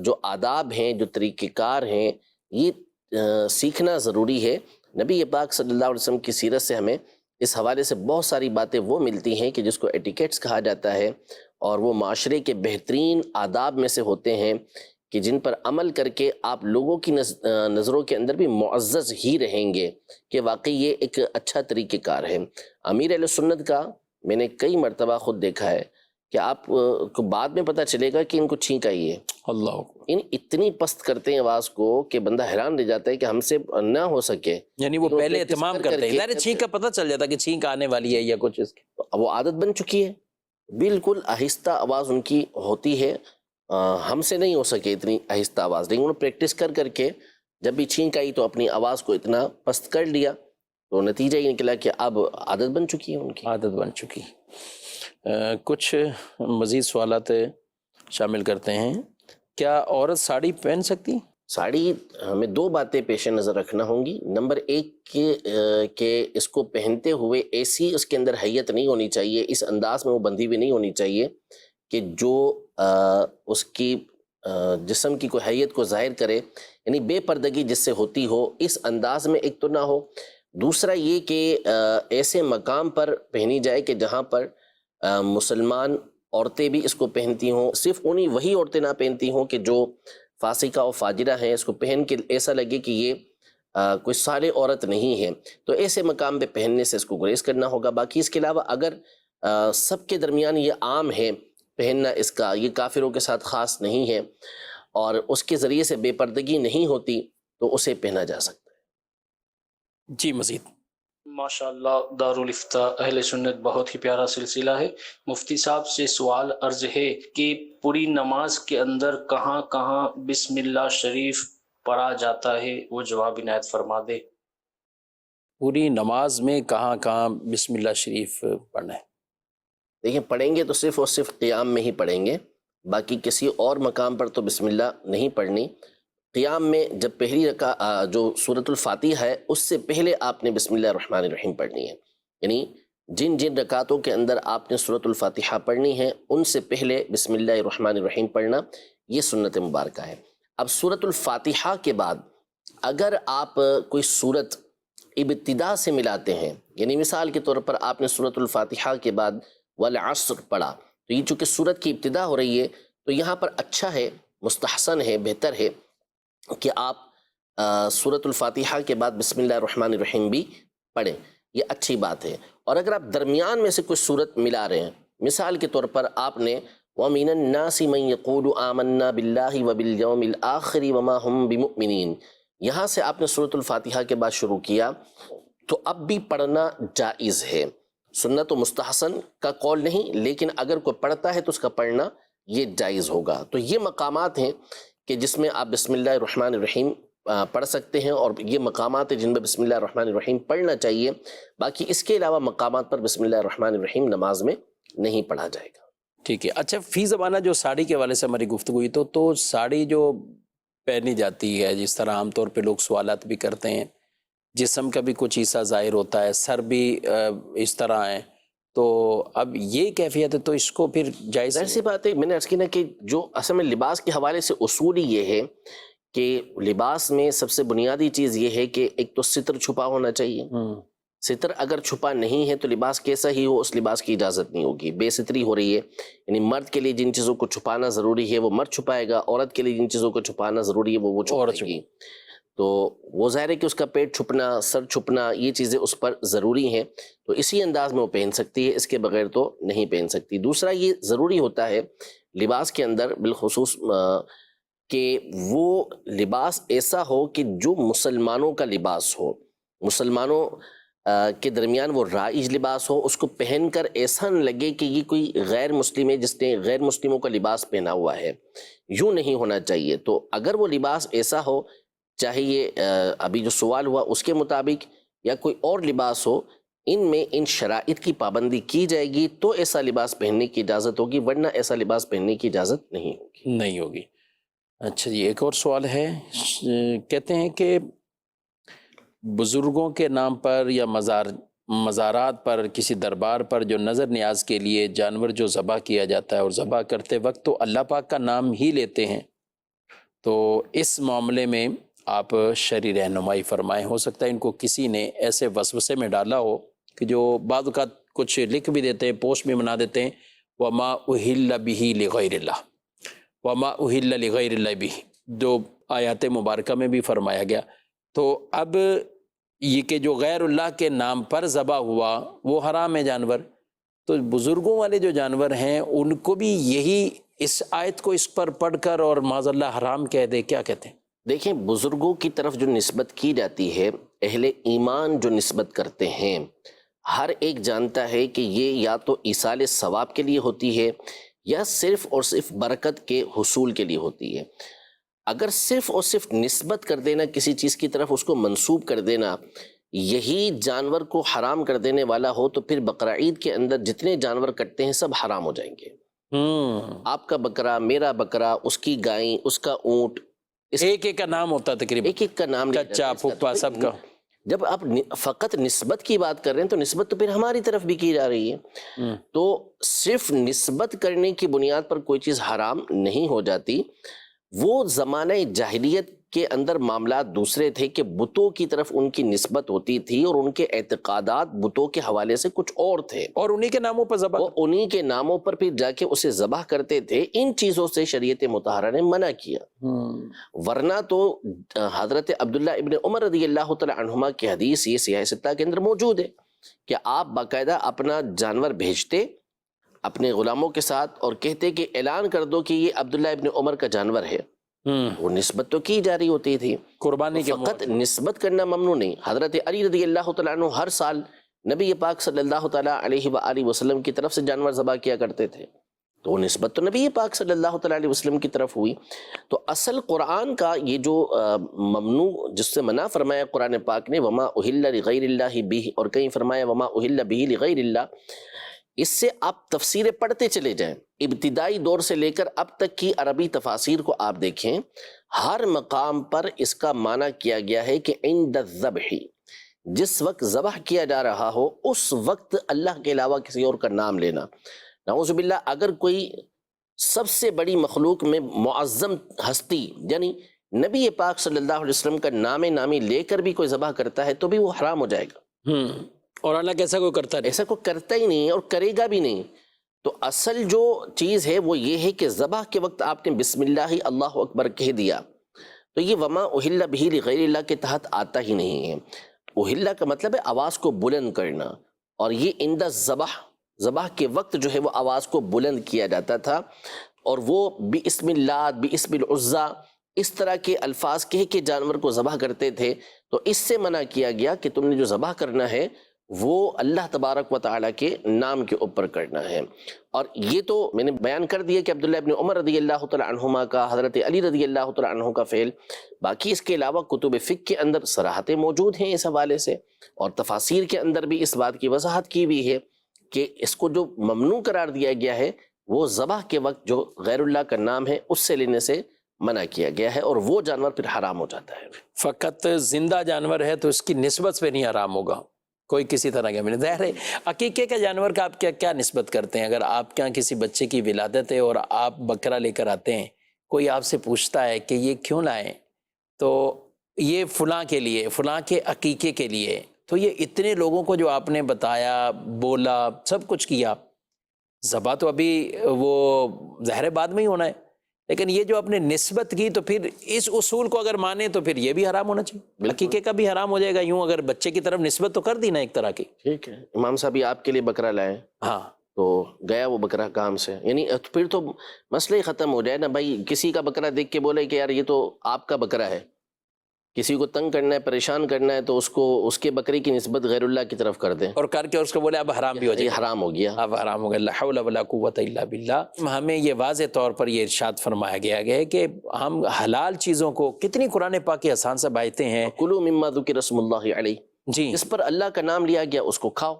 [SPEAKER 3] جو آداب ہیں، جو طریقہ کار ہیں، یہ سیکھنا ضروری ہے. نبی پاک صلی اللہ علیہ وسلم کی سیرت سے ہمیں اس حوالے سے بہت ساری باتیں وہ ملتی ہیں کہ جس کو ایٹیکیٹس کہا جاتا ہے، اور وہ معاشرے کے بہترین آداب میں سے ہوتے ہیں کہ جن پر عمل کر کے آپ لوگوں کی نظروں کے اندر بھی معزز ہی رہیں گے کہ واقعی یہ ایک اچھا طریقہ کار ہے. امیر اہل سنت کا میں نے کئی مرتبہ خود دیکھا ہے کہ آپ کو بعد میں پتہ چلے گا کہ ان کو چھینک آئی ہے.
[SPEAKER 2] اللہ
[SPEAKER 3] اتنی پست کرتے ہیں آواز کو کہ بندہ حیران رہ جاتا ہے کہ ہم سے نہ ہو سکے.
[SPEAKER 2] یعنی وہ پہلے اہتمام کرتے ہیں، ظاہر چھینک کا پتہ چل جاتا کہ چھینک آنے والی ہے یا کچھ اس کی.
[SPEAKER 3] وہ عادت بن چکی ہے، بالکل آہستہ آواز ان کی ہوتی ہے. ہم سے نہیں ہو سکے اتنی آہستہ آواز، لیکن انہوں نے پریکٹس کر کر کے جب بھی چھینک آئی تو اپنی آواز کو اتنا پست کر لیا، تو نتیجہ یہ نکلا کہ اب عادت بن چکی ہے ان کی.
[SPEAKER 2] عادت بن چکی. کچھ مزید سوالات شامل کرتے ہیں. کیا عورت ساڑی پہن سکتی؟
[SPEAKER 3] ساڑی ہمیں دو باتیں پیش نظر رکھنا ہوں گی. نمبر ایک کہ اس کو پہنتے ہوئے ایسی اس کے اندر حیت نہیں ہونی چاہیے، اس انداز میں وہ بندھی ہوئی نہیں ہونی چاہیے کہ جو اس کی جسم کی کوئی حیت کو ظاہر کرے، یعنی بے پردگی جس سے ہوتی ہو اس انداز میں ایک تو نہ ہو. دوسرا یہ کہ ایسے مقام پر پہنی جائے کہ جہاں پر مسلمان عورتیں بھی اس کو پہنتی ہوں، صرف وہی عورتیں نہ پہنتی ہوں کہ جو فاسقہ و فاجرہ ہیں. اس کو پہن کے ایسا لگے کہ یہ کوئی صالح عورت نہیں ہے، تو ایسے مقام پہ پہننے سے اس کو گریز کرنا ہوگا. باقی اس کے علاوہ اگر سب کے درمیان یہ عام ہے پہننا، اس کا یہ کافروں کے ساتھ خاص نہیں ہے اور اس کے ذریعے سے بے پردگی نہیں ہوتی تو اسے پہنا جا سکتا ہے.
[SPEAKER 2] جی مزید.
[SPEAKER 7] ماشاءاللہ دارالافتاء اہل سنت بہت ہی پیارا سلسلہ ہے. مفتی صاحب سے سوال عرض ہے کہ پوری نماز کے اندر کہاں کہاں بسم اللہ شریف پڑھا جاتا ہے، وہ جواب عنایت فرما دے.
[SPEAKER 2] پوری نماز میں کہاں کہاں بسم اللہ شریف پڑھنا ہے؟
[SPEAKER 3] دیکھیں پڑھیں گے تو صرف اور صرف قیام میں ہی پڑھیں گے، باقی کسی اور مقام پر تو بسم اللہ نہیں پڑھنی. قیام میں جب پہلی جو سورۃ الفاتحہ ہے اس سے پہلے آپ نے بسم اللہ الرحمن الرحیم پڑھنی ہے. یعنی جن جن رکعتوں کے اندر آپ نے سورۃ الفاتحہ پڑھنی ہے ان سے پہلے بسم اللہ الرحمن الرحیم پڑھنا یہ سنت مبارکہ ہے. اب سورۃ الفاتحہ کے بعد اگر آپ کوئی سورت ابتدا سے ملاتے ہیں، یعنی مثال کے طور پر آپ نے سورۃ الفاتحہ کے بعد والعصر پڑھا، تو یہ چونکہ سورت کی ابتدا ہو رہی ہے تو یہاں پر اچھا ہے، مستحسن ہے، بہتر ہے کہ آپ سورۃ الفاتحہ کے بعد بسم اللہ الرحمن الرحیم بھی پڑھیں. یہ اچھی بات ہے. اور اگر آپ درمیان میں سے کوئی سورت ملا رہے ہیں، مثال کے طور پر آپ نے وَمِنَ النَّاسِ مَن يَقُولُ آمَنَّا بِاللَّهِ وَبِالْيَوْمِ الْآخِرِ وَمَا هُمْ بِمُؤْمِنِينَ، یہاں سے آپ نے سورۃ الفاتحہ کے بعد شروع کیا تو اب بھی پڑھنا جائز ہے. سنت و مستحسن کا قول نہیں، لیکن اگر کوئی پڑھتا ہے تو اس کا پڑھنا یہ جائز ہوگا. تو یہ مقامات ہیں کہ جس میں آپ بسم اللہ الرحمن الرحیم پڑھ سکتے ہیں، اور یہ مقامات ہیں جن میں بسم اللہ الرحمن الرحیم پڑھنا چاہیے. باقی اس کے علاوہ مقامات پر بسم اللہ الرحمن الرحیم نماز میں نہیں پڑھا جائے گا.
[SPEAKER 2] ٹھیک ہے. اچھا فی زبانہ جو ساڑی کے حوالے سے ہماری گفتگو ہوئی تو ساڑی جو پہنی جاتی ہے، جس طرح عام طور پہ لوگ سوالات بھی کرتے ہیں، جسم کا بھی کچھ حصہ ظاہر ہوتا ہے، سر بھی اس طرح ہے، تو اب یہ کیفیت ہے تو اس کو پھر جائز
[SPEAKER 3] ظاہر سی بات ہے، میں نے عرض کیا نا کہ جو اصل میں لباس کے حوالے سے اصول ہی یہ ہے کہ لباس میں سب سے بنیادی چیز یہ ہے کہ ایک تو ستر چھپا ہونا چاہیے. ستر اگر چھپا نہیں ہے تو لباس کیسا ہی ہو اس لباس کی اجازت نہیں ہوگی. بے ستری ہو رہی ہے، یعنی مرد کے لیے جن چیزوں کو چھپانا ضروری ہے وہ مرد چھپائے گا، عورت کے لیے جن چیزوں کو چھپانا ضروری ہے وہ چھپائے گی. تو وہ ظاہر ہے کہ اس کا پیٹ چھپنا، سر چھپنا، یہ چیزیں اس پر ضروری ہیں، تو اسی انداز میں وہ پہن سکتی ہے، اس کے بغیر تو نہیں پہن سکتی. دوسرا یہ ضروری ہوتا ہے لباس کے اندر بالخصوص کہ وہ لباس ایسا ہو کہ جو مسلمانوں کا لباس ہو. مسلمانوں کے درمیان وہ رائج لباس ہو، اس کو پہن کر ایسا نہ لگے کہ یہ کوئی غیر مسلم ہے جس نے غیر مسلموں کا لباس پہنا ہوا ہے، یوں نہیں ہونا چاہیے۔ تو اگر وہ لباس ایسا ہو، چاہے یہ ابھی جو سوال ہوا اس کے مطابق یا کوئی اور لباس ہو، ان میں ان شرائط کی پابندی کی جائے گی تو ایسا لباس پہننے کی اجازت ہوگی، ورنہ ایسا لباس پہننے کی اجازت نہیں ہوگی۔
[SPEAKER 2] نہیں ہوگی۔ اچھا جی، ایک اور سوال ہے، کہتے ہیں کہ بزرگوں کے نام پر یا مزارات پر، کسی دربار پر جو نظر نیاز کے لیے جانور جو ذبح کیا جاتا ہے اور ذبح کرتے وقت تو اللہ پاک کا نام ہی لیتے ہیں، تو اس معاملے میں آپ شرعی رہنمائی فرمائیں۔ ہو سکتا ہے ان کو کسی نے ایسے وسوسے میں ڈالا ہو کہ جو بعض اوقات کچھ لکھ بھی دیتے ہیں، پوسٹ بھی بنا دیتے ہیں، وَمَا أُهِلَّ بِهِ لِغَيْرِ اللَّهِ وَمَا أُهِلَّ لِغَيْرِ اللَّهِ بِهِ، جو آیات مبارکہ میں بھی فرمایا گیا۔ تو اب یہ کہ جو غیر اللہ کے نام پر ذبح ہوا وہ حرام ہے جانور، تو بزرگوں والے جو جانور ہیں ان کو بھی یہی اس آیت کو اس پر پڑھ کر اور معاذ اللہ حرام کہہ دے، کیا کہتے ہیں؟
[SPEAKER 3] دیکھیں، بزرگوں کی طرف جو نسبت کی جاتی ہے، اہل ایمان جو نسبت کرتے ہیں، ہر ایک جانتا ہے کہ یہ یا تو ایصال ثواب کے لیے ہوتی ہے یا صرف اور صرف برکت کے حصول کے لیے ہوتی ہے۔ اگر صرف اور صرف نسبت کر دینا کسی چیز کی طرف، اس کو منسوب کر دینا، یہی جانور کو حرام کر دینے والا ہو، تو پھر بقرہ عید کے اندر جتنے جانور کٹتے ہیں سب حرام ہو جائیں گے۔ آپ کا بکرا، میرا بکرا، اس کی گائیں، اس کا اونٹ،
[SPEAKER 2] ایک ایک کا نام ہوتا ہے تقریباً،
[SPEAKER 3] ایک ایک کا نام لیا جاتا
[SPEAKER 2] چچا
[SPEAKER 3] ہے۔
[SPEAKER 2] پھپھا سب کا۔
[SPEAKER 3] جب آپ فقط نسبت کی بات کر رہے ہیں تو نسبت تو پھر ہماری طرف بھی کی جا رہی ہے، تو صرف نسبت کرنے کی بنیاد پر کوئی چیز حرام نہیں ہو جاتی۔ وہ زمانہ جاہلیت کے اندر معاملات دوسرے تھے کہ بتوں کی طرف ان کی نسبت ہوتی تھی اور ان کے اعتقادات بتوں کے حوالے سے کچھ اور تھے،
[SPEAKER 2] اور انہی کے ناموں پر ذبح،
[SPEAKER 3] وہ انہی کے ناموں پر پھر جا کے اسے ذبح کرتے تھے۔ ان چیزوں سے شریعت مطہرہ نے منع کیا، ورنہ تو حضرت عبداللہ ابن عمر رضی اللہ تعالی عنہما کی حدیث یہ سیاہ ستہ کے اندر موجود ہے کہ آپ باقاعدہ اپنا جانور بھیجتے اپنے غلاموں کے ساتھ اور کہتے کہ اعلان کر دو کہ یہ عبداللہ ابن عمر کا جانور ہے۔ وہ نسبت تو کی جا رہی ہوتی تھی،
[SPEAKER 2] قربانی کے
[SPEAKER 3] فقط نسبت کرنا ممنوع نہیں۔ حضرت علی رضی اللہ تعالیٰ عنہ ہر سال نبی پاک صلی اللہ تعالیٰ علیہ وآلہ وسلم کی طرف سے جانور ذبح کیا کرتے تھے، تو وہ نسبت تو نبی پاک صلی اللہ تعالیٰ علیہ وسلم کی طرف ہوئی۔ تو اصل قرآن کا یہ جو ممنوع جس سے منع فرمایا قرآن پاک نے، وما اہل لغیر اللہ بہ، اور کہیں فرمایا وما اہل بہ لغیر اللہ، اس سے آپ تفسیریں پڑھتے چلے جائیں، ابتدائی دور سے لے کر اب تک کی عربی تفاسیر کو آپ دیکھیں، ہر مقام پر اس کا معنی کیا گیا ہے کہ عند الذبح، جس وقت ذبح کیا جا رہا ہو اس وقت اللہ کے علاوہ کسی اور کا نام لینا۔ نعوذ باللہ، اگر کوئی سب سے بڑی مخلوق میں معظم ہستی یعنی نبی پاک صلی اللہ علیہ وسلم کا نام نامی لے کر بھی کوئی ذبح کرتا ہے تو بھی وہ حرام ہو جائے گا،
[SPEAKER 2] اور اللہ کیسا کوئی کرتا نہیں،
[SPEAKER 3] ایسا کوئی کرتا ہی نہیں اور کرے گا بھی نہیں۔ تو اصل جو چیز ہے وہ یہ ہے کہ ذبح کے وقت آپ نے بسم اللہ اللہ اکبر کہہ دیا، تو یہ وما اہل بہ لغیر اللہ کے تحت آتا ہی نہیں ہے۔ اہل کا مطلب ہے آواز کو بلند کرنا، اور یہ عند الذبح، ذبح کے وقت جو ہے وہ آواز کو بلند کیا جاتا تھا، اور وہ بسم اللہ، بسم العزیٰ، اس طرح کے الفاظ کہہ کے جانور کو ذبح کرتے تھے۔ تو اس سے منع کیا گیا کہ تم نے جو ذبح کرنا ہے وہ اللہ تبارک و تعالیٰ کے نام کے اوپر کرنا ہے۔ اور یہ تو میں نے بیان کر دیا کہ عبداللہ ابن عمر رضی اللہ تعالیٰ عنہما کا، حضرت علی رضی اللہ تعالیٰ عنہ کا فعل، باقی اس کے علاوہ کتب فقہ کے اندر صراحتیں موجود ہیں اس حوالے سے، اور تفاسیر کے اندر بھی اس بات کی وضاحت کی بھی ہے کہ اس کو جو ممنوع قرار دیا گیا ہے وہ ذبح کے وقت جو غیر اللہ کا نام ہے اس سے لینے سے منع کیا گیا ہے، اور وہ جانور پھر حرام ہو جاتا ہے۔
[SPEAKER 2] فقط زندہ جانور ہے تو اس کی نسبت پہ نہیں حرام ہوگا، کوئی کسی طرح کا بھی نہیں۔ ظاہر ہے عقیقے کے جانور کا آپ کیا نسبت کرتے ہیں؟ اگر آپ کے یہاں کسی بچے کی ولادت ہے اور آپ بکرا لے کر آتے ہیں، کوئی آپ سے پوچھتا ہے کہ یہ کیوں لائیں، تو یہ فلاں کے لیے، فلاں کے عقیقے کے لیے، تو یہ اتنے لوگوں کو جو آپ نے بتایا، بولا، سب کچھ کیا، ذبح تو ابھی وہ ظاہر بعد میں ہی ہونا ہے، لیکن یہ جو آپ نے نسبت کی تو پھر اس اصول کو اگر مانے تو پھر یہ بھی حرام ہونا چاہیے، عقیقے کا بھی حرام ہو جائے گا۔ یوں اگر بچے کی طرف نسبت تو کر دی نا ایک طرح کی۔
[SPEAKER 3] ٹھیک ہے، امام صاحب یہ آپ کے لیے بکرا لائے،
[SPEAKER 2] ہاں،
[SPEAKER 3] تو گیا وہ بکرا کام سے، یعنی پھر تو مسئلہ ہی ختم ہو جائے نا بھائی۔ کسی کا بکرا دیکھ کے بولے کہ یار یہ تو آپ کا بکرا ہے، کسی کو تنگ کرنا ہے، پریشان کرنا ہے، تو اس کے بکری کی نسبت غیر اللہ کی طرف کر دیں
[SPEAKER 2] اور کر کے اس کو بولے اب حرام بھی ہو جائے،
[SPEAKER 3] یہ حرام ہو گیا۔
[SPEAKER 2] اب حرام ہو گیا۔ لا حول ولا قوت الا باللہ۔ ہمیں یہ واضح طور پر یہ ارشاد فرمایا گیا ہے کہ ہم حلال چیزوں کو، کتنی قرآن پاک کی آسان سے آیتیں ہیں،
[SPEAKER 3] کلوا مما ذکر اسم اللہ علیہ،
[SPEAKER 2] جی،
[SPEAKER 3] جس پر اللہ کا نام لیا گیا اس کو کھاؤ،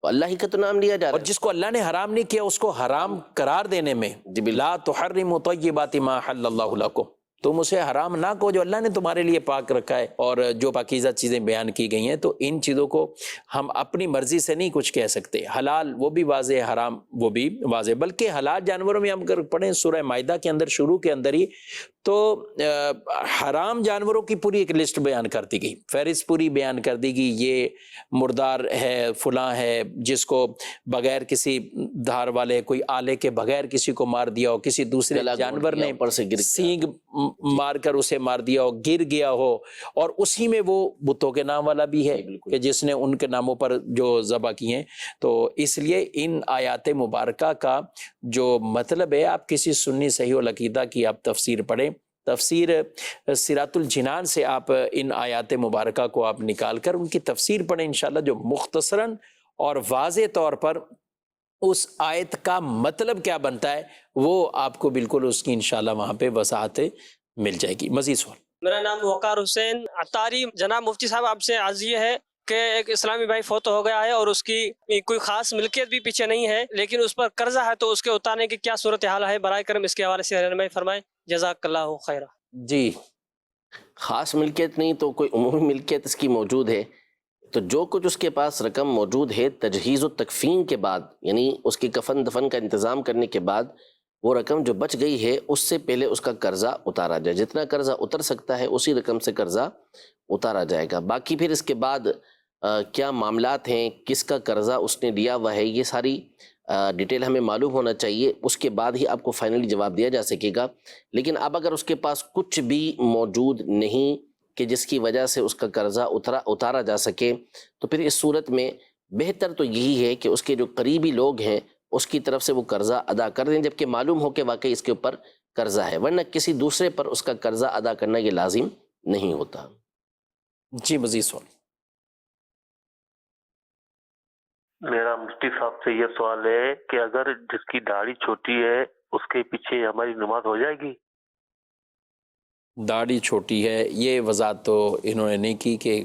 [SPEAKER 3] تو اللہ ہی کا تو نام لیا جا
[SPEAKER 2] اور
[SPEAKER 3] رہا ہے۔
[SPEAKER 2] جس کو اللہ نے حرام نہیں کیا اس کو حرام قرار دینے میں،
[SPEAKER 3] جی بالکل۔
[SPEAKER 2] لا تحرموا طیبات ما حل اللہ لکم، تم اسے حرام نہ کہو جو اللہ نے تمہارے لیے پاک رکھا ہے، اور جو پاکیزہ چیزیں بیان کی گئی ہیں، تو ان چیزوں کو ہم اپنی مرضی سے نہیں کچھ کہہ سکتے۔ حلال وہ بھی واضح، حرام وہ بھی واضح، بلکہ حلال جانوروں میں ہم اگر پڑھیں سورہ مائدہ کے اندر شروع کے اندر ہی تو حرام جانوروں کی پوری ایک لسٹ بیان کر دی گئی، فہرست پوری بیان کر دی گئی، یہ مردار ہے، فلاں ہے، جس کو بغیر کسی دھار والے کوئی آلے کے بغیر کسی کو مار دیا ہو، کسی دوسرے
[SPEAKER 3] گلا گھونٹ
[SPEAKER 2] جانور
[SPEAKER 3] دیا،
[SPEAKER 2] نے
[SPEAKER 3] اوپر سے گر گیا،
[SPEAKER 2] سینگ مار کر اسے مار دیا ہو، گر گیا ہو، اور اسی میں وہ بتوں کے نام والا بھی ہے کہ جس نے ان کے ناموں پر جو ذبح کیے ہیں۔ تو اس لیے ان آیات مبارکہ کا جو مطلب ہے، آپ کسی سنی صحیح العقیدہ کی آپ تفسیر پڑھیں، تفسیر سیرات الجنان سے آپ ان آیات مبارکہ کو آپ نکال کر ان کی تفسیر پڑھیں انشاءاللہ، جو مختصراً اور واضح طور پر اس آیت کا مطلب کیا بنتا ہے وہ آپ کو بالکل اس کی انشاءاللہ وہاں پہ وضاحت مل جائے گی۔ مزید سوال؟
[SPEAKER 8] میرا نام وقار حسین عطاری۔ جناب مفتی صاحب، آپ سے عرض یہ ہے کہ ایک اسلامی بھائی فوت ہو گیا ہے اور اس کی کوئی خاص ملکیت بھی پیچھے نہیں ہے، لیکن اس پر قرضہ ہے، تو اس کے اتارنے کی کیا صورتحال ہے؟ برائے کرم اس کے حوالے سے رہنمائی فرمائیں، جزاک اللہ خیرہ۔
[SPEAKER 2] جی،
[SPEAKER 3] خاص ملکیت نہیں تو کوئی عمومی ملکیت اس کی موجود ہے، تو جو کچھ اس کے پاس رقم موجود ہے تجہیز و تکفین کے بعد، یعنی اس کی کفن دفن کا انتظام کرنے کے بعد، وہ رقم جو بچ گئی ہے اس سے پہلے اس کا قرضہ اتارا جائے، جتنا قرضہ اتر سکتا ہے اسی رقم سے قرضہ اتارا جائے گا۔ باقی پھر اس کے بعد کیا معاملات ہیں، کس کا قرضہ اس نے لیا ہوا ہے، یہ ساری ڈیٹیل ہمیں معلوم ہونا چاہیے، اس کے بعد ہی آپ کو فائنلی جواب دیا جا سکے گا۔ لیکن اب اگر اس کے پاس کچھ بھی موجود نہیں کہ جس کی وجہ سے اس کا قرضہ اتارا جا سکے، تو پھر اس صورت میں بہتر تو یہی ہے کہ اس کے جو قریبی لوگ ہیں اس کی طرف سے وہ قرضہ ادا کر دیں، جبکہ معلوم ہو کہ واقعی اس کے اوپر قرضہ ہے، ورنہ کسی دوسرے پر اس کا قرضہ ادا کرنا یہ لازم نہیں ہوتا۔
[SPEAKER 2] جی، مزید سوال؟
[SPEAKER 9] میرا مفتی صاحب سے یہ سوال ہے کہ اگر جس کی داڑھی چھوٹی ہے اس کے پیچھے ہماری نماز ہو جائے گی؟
[SPEAKER 2] داڑھی چھوٹی ہے، یہ وضاحت تو انہوں نے نہیں کی کہ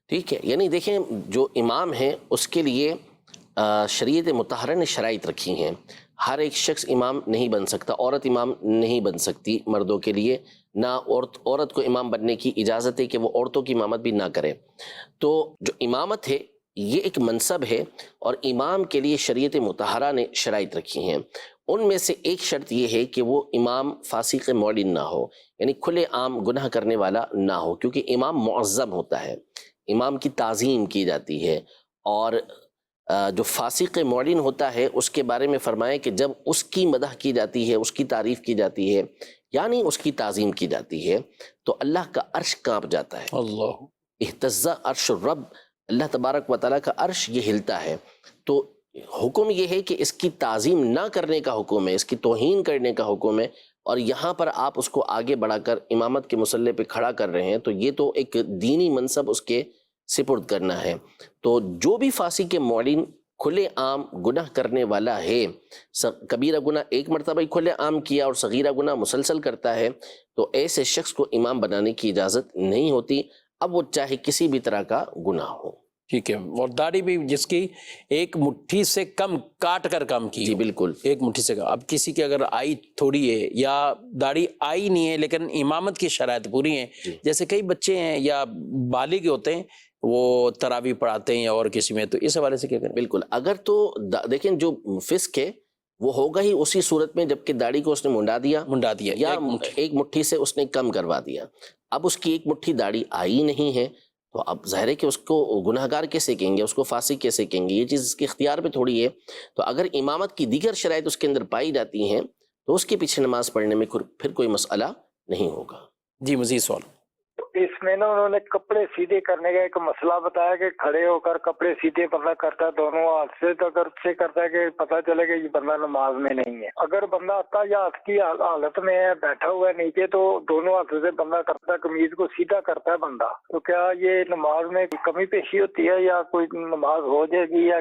[SPEAKER 3] ٹھیک ہے، یعنی دیکھیں جو امام ہیں اس کے لیے شریعت مطہرہ نے شرائط رکھی ہیں، ہر ایک شخص امام نہیں بن سکتا، عورت امام نہیں بن سکتی مردوں کے لیے، نہ عورت کو امام بننے کی اجازت ہے کہ وہ عورتوں کی امامت بھی نہ کرے۔ تو جو امامت ہے یہ ایک منصب ہے، اور امام کے لیے شریعت مطہرہ نے شرائط رکھی ہیں، ان میں سے ایک شرط یہ ہے کہ وہ امام فاسق معلن نہ ہو، یعنی کھلے عام گناہ کرنے والا نہ ہو، کیونکہ امام معظم ہوتا ہے، امام کی تعظیم کی جاتی ہے، اور جو فاسق معلن ہوتا ہے اس کے بارے میں فرمایا کہ جب اس کی مدح کی جاتی ہے، اس کی تعریف کی جاتی ہے، یعنی اس کی تعظیم کی جاتی ہے، تو اللہ کا عرش کانپ جاتا ہے،
[SPEAKER 2] اللہ
[SPEAKER 3] اہتز عرش الرب، اللہ تبارک و تعالیٰ کا عرش یہ ہلتا ہے۔ تو حکم یہ ہے کہ اس کی تعظیم نہ کرنے کا حکم ہے، اس کی توہین کرنے کا حکم ہے، اور یہاں پر آپ اس کو آگے بڑھا کر امامت کے مسلح پہ کھڑا کر رہے ہیں، تو یہ تو ایک دینی منصب اس کے سپرد کرنا ہے۔ تو جو بھی فاسق معلن کھلے عام گناہ کرنے والا ہے، کبیرہ گناہ ایک مرتبہ ہی کھلے عام کیا اور صغیرہ گناہ مسلسل کرتا ہے، تو ایسے شخص کو امام بنانے کی اجازت نہیں ہوتی، اب وہ چاہے کسی بھی طرح کا گناہ ہو۔
[SPEAKER 2] ٹھیک ہے، اور داڑھی بھی جس کی ایک مٹھی سے کم کاٹ کر کام کی،
[SPEAKER 3] جی بالکل،
[SPEAKER 2] ایک مٹھی سے کم۔ اب کسی کی اگر آئی تھوڑی ہے یا داڑھی آئی نہیں ہے لیکن امامت کی شرائط پوری ہیں، جیسے کئی بچے ہیں یا بالغ ہوتے ہیں وہ تراویح پڑھاتے ہیں اور کسی میں، تو اس حوالے سے کیا کریں؟
[SPEAKER 3] بالکل، اگر تو دیکھیں جو فسق ہے وہ ہوگا ہی اسی صورت میں جبکہ داڑھی کو اس نے منڈا دیا یا ایک مٹھی سے اس نے کم کروا دیا۔ اب اس کی ایک مٹھی داڑھی آئی نہیں ہے، تو اب ظاہر ہے کہ اس کو گناہگار کیسے کہیں گے، اس کو فاسق کیسے کہیں گے، یہ چیز اس کے اختیار پہ تھوڑی ہے۔ تو اگر امامت کی دیگر شرائط اس کے اندر پائی جاتی ہیں تو اس کے پیچھے نماز پڑھنے میں پھر کوئی مسئلہ نہیں ہوگا۔
[SPEAKER 2] جی، مزید سوال؟
[SPEAKER 9] اس
[SPEAKER 10] اس میں نا انہوں نے کپڑے سیدھے کرنے کا ایک مسئلہ بتایا کہ کھڑے ہو کر کپڑے سیدھے بندہ کرتا ہے دونوں ہاتھ سے، تو اگر سے کرتا ہے کہ پتہ چلے کہ یہ بندہ نماز میں نہیں ہے. اگر بندہ اتحیات کی حالت میں ہے، بیٹھا ہوا ہے نیچے، تو دونوں ہاتھوں سے بندہ کرتا ہے، قمیض کو سیدھا کرتا ہے بندہ، تو کیا یہ نماز میں کمی پیشی ہوتی ہے یا کوئی نماز ہو جائے گی یا؟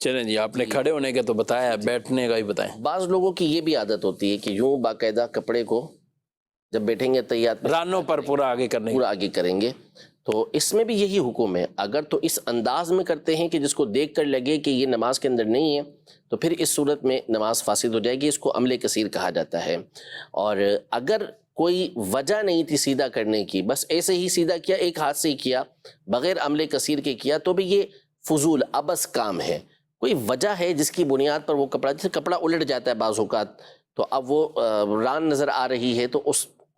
[SPEAKER 2] چلیں جی، آپ نے کھڑے ہونے کا تو بتایا، بیٹھنے کا بھی بتائیں.
[SPEAKER 3] بعض لوگوں کی یہ بھی عادت ہوتی ہے کہ یوں باقاعدہ کپڑے کو جب بیٹھیں گے تحیات
[SPEAKER 2] رانوں پر پورا آگے کرنے
[SPEAKER 3] پورا آگے کریں گے، تو اس میں بھی یہی حکم ہے. اگر تو اس انداز میں کرتے ہیں کہ جس کو دیکھ کر لگے کہ یہ نماز کے اندر نہیں ہے، تو پھر اس صورت میں نماز فاسد ہو جائے گی. اس کو عمل کثیر کہا جاتا ہے. اور اگر کوئی وجہ نہیں تھی سیدھا کرنے کی، بس ایسے ہی سیدھا کیا، ایک ہاتھ سے ہی کیا، بغیر عمل کثیر کے کیا، تو بھی یہ فضول عبث کام ہے. کوئی وجہ ہے جس کی بنیاد پر وہ کپڑا، جیسے کپڑا الٹ جاتا ہے بعض اوقات، تو اب وہ ران نظر آ رہی ہے، تو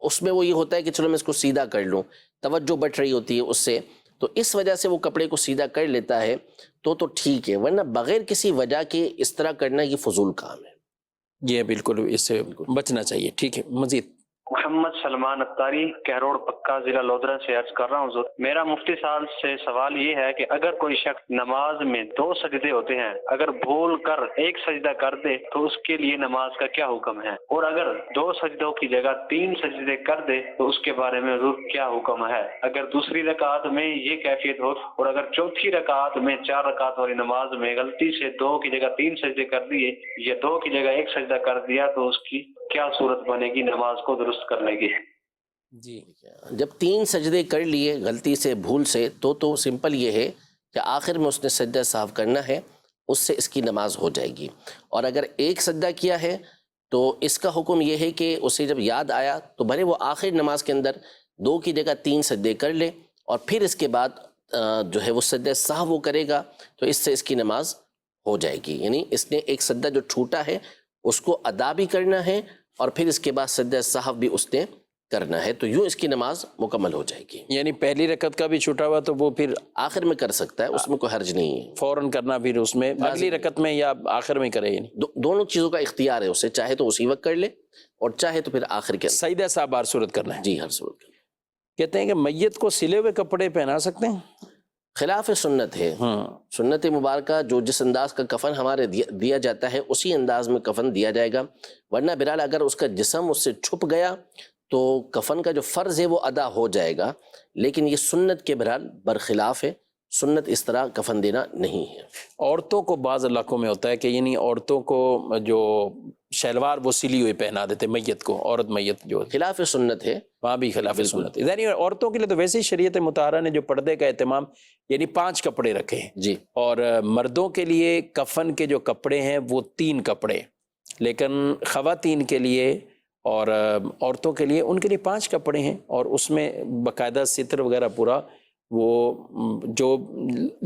[SPEAKER 3] اس میں وہ یہ ہوتا ہے کہ چلو میں اس کو سیدھا کر لوں، توجہ بٹ رہی ہوتی ہے اس سے، تو اس وجہ سے وہ کپڑے کو سیدھا کر لیتا ہے تو ٹھیک ہے، ورنہ بغیر کسی وجہ کے اس طرح کرنا یہ فضول کام ہے.
[SPEAKER 2] یہ بالکل اس سے بچنا چاہیے. ٹھیک ہے، مزید.
[SPEAKER 9] محمد سلمان اتاری، کہروڑ پکا، ضلع لودھرا سے عرض کر رہا ہوں حضور. میرا مفتی صاحب سے سوال یہ ہے کہ اگر کوئی شخص نماز میں 2 سجدے ہوتے ہیں، اگر بھول کر ایک سجدہ کر دے تو اس کے لیے نماز کا کیا حکم ہے؟ اور اگر 2 سجدوں کی جگہ 3 سجدے کر دے تو اس کے بارے میں حضور کیا حکم ہے؟ اگر دوسری رکعت میں یہ کیفیت ہو اور اگر چوتھی رکعت میں 4 رکعت والی نماز میں غلطی سے 2 کی جگہ 3 سجدے کر دیے یا 2 کی جگہ 1 سجدہ کر دیا، تو اس کی کیا صورت بنے گی نماز کو درست کرنے کی؟
[SPEAKER 2] جی،
[SPEAKER 3] جب 3 سجدے کر لیے غلطی سے، بھول سے، تو سمپل یہ ہے کہ آخر میں اس نے سجدہ سہو کرنا ہے، اس سے اس کی نماز ہو جائے گی. اور اگر 1 سجدہ کیا ہے تو اس کا حکم یہ ہے کہ اسے جب یاد آیا تو بھلے وہ آخر نماز کے اندر 2 کی جگہ 3 سجدے کر لے، اور پھر اس کے بعد جو ہے وہ سجدہ سہو وہ کرے گا، تو اس سے اس کی نماز ہو جائے گی. یعنی اس نے ایک سجدہ جو چھوٹا ہے اس کو ادا بھی کرنا ہے، اور پھر اس کے بعد سجدہ سہو بھی اس نے کرنا ہے، تو یوں اس کی نماز مکمل ہو جائے گی.
[SPEAKER 2] یعنی پہلی رکعت کا بھی چھوٹا ہوا تو وہ پھر
[SPEAKER 3] آخر میں کر سکتا ہے، اس میں کوئی حرج نہیں ہے.
[SPEAKER 2] فوراً کرنا پھر اس میں اگلی رکعت میں یا آخر میں کرے. یعنی
[SPEAKER 3] دونوں چیزوں کا اختیار ہے اسے، چاہے تو اسی وقت کر لے اور چاہے تو پھر آخر کے اندر.
[SPEAKER 2] سجدہ صاحب ہر صورت کرنا ہے.
[SPEAKER 3] جی، ہر صورت.
[SPEAKER 2] کہتے ہیں کہ میت کو سلے ہوئے کپڑے پہنا سکتے ہیں؟
[SPEAKER 3] خلاف سنت ہے. سنت مبارکہ جو جس انداز کا کفن ہمارے دیا جاتا ہے اسی انداز میں کفن دیا جائے گا، ورنہ بہرحال اگر اس کا جسم اس سے چھپ گیا تو کفن کا جو فرض ہے وہ ادا ہو جائے گا، لیکن یہ سنت کے بہرحال برخلاف ہے. سنت اس طرح کفن دینا نہیں ہے.
[SPEAKER 2] عورتوں کو بعض علاقوں میں ہوتا ہے کہ یعنی عورتوں کو جو شلوار وہ سلی ہوئی پہنا دیتے میت کو، عورت میت جو
[SPEAKER 3] خلاف سنت ہے،
[SPEAKER 2] وہاں بھی خلاف سنت ہے. یعنی عورتوں کے لیے تو ویسے ہی شریعت مطہرہ نے جو پردے کا اہتمام یعنی 5 کپڑے رکھے ہیں
[SPEAKER 3] جی،
[SPEAKER 2] اور مردوں کے لیے کفن کے جو کپڑے ہیں وہ 3 کپڑے، لیکن خواتین کے لیے اور عورتوں کے لیے ان کے لیے 5 کپڑے ہیں، اور اس میں باقاعدہ ستر وغیرہ پورا وہ جو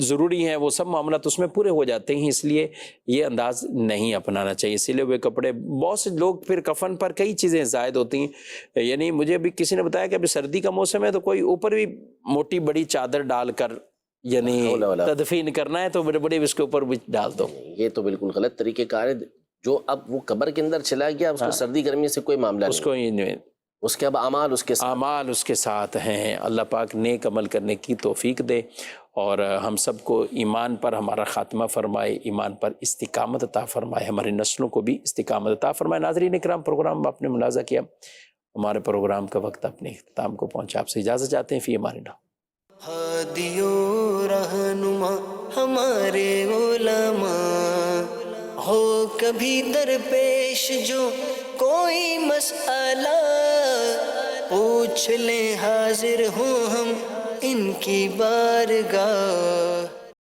[SPEAKER 2] ضروری ہیں وہ سب معاملات اس میں پورے ہو جاتے ہیں. اس لیے یہ انداز نہیں اپنانا چاہیے سلے ہوئے کپڑے. بہت سے لوگ پھر کفن پر کئی چیزیں زائد ہوتی ہیں. یعنی مجھے بھی کسی نے بتایا کہ ابھی سردی کا موسم ہے تو کوئی اوپر بھی موٹی بڑی چادر ڈال کر یعنی تدفین کرنا ہے تو بڑے بڑے اس کے اوپر بھی ڈال دو.
[SPEAKER 3] یہ تو بالکل غلط طریقہ کار ہے. جو اب وہ قبر کے اندر چلا گیا اس کو سردی گرمی سے کوئی معاملہ
[SPEAKER 2] اس کو
[SPEAKER 3] نہیں، اس کے اب اعمال
[SPEAKER 2] اس کے ساتھ ہیں. اللہ پاک نیک عمل کرنے کی توفیق دے اور ہم سب کو ایمان پر ہمارا خاتمہ فرمائے، ایمان پر استقامت عطا فرمائے، ہماری نسلوں کو بھی استقامت عطا فرمائے. ناظرین اکرام، پروگرام آپ نے ملاحظہ کیا، ہمارے پروگرام کا وقت اپنے اختتام کو پہنچا. آپ سے اجازت چاہتے ہیں. فی امان اللہ.
[SPEAKER 1] ہادیو رہنما ہمارے علماء، ہو کبھی درپیش جو کوئی مسئلہ، پوچھ لیں حاضر ہوں ہم ان کی بارگاہ.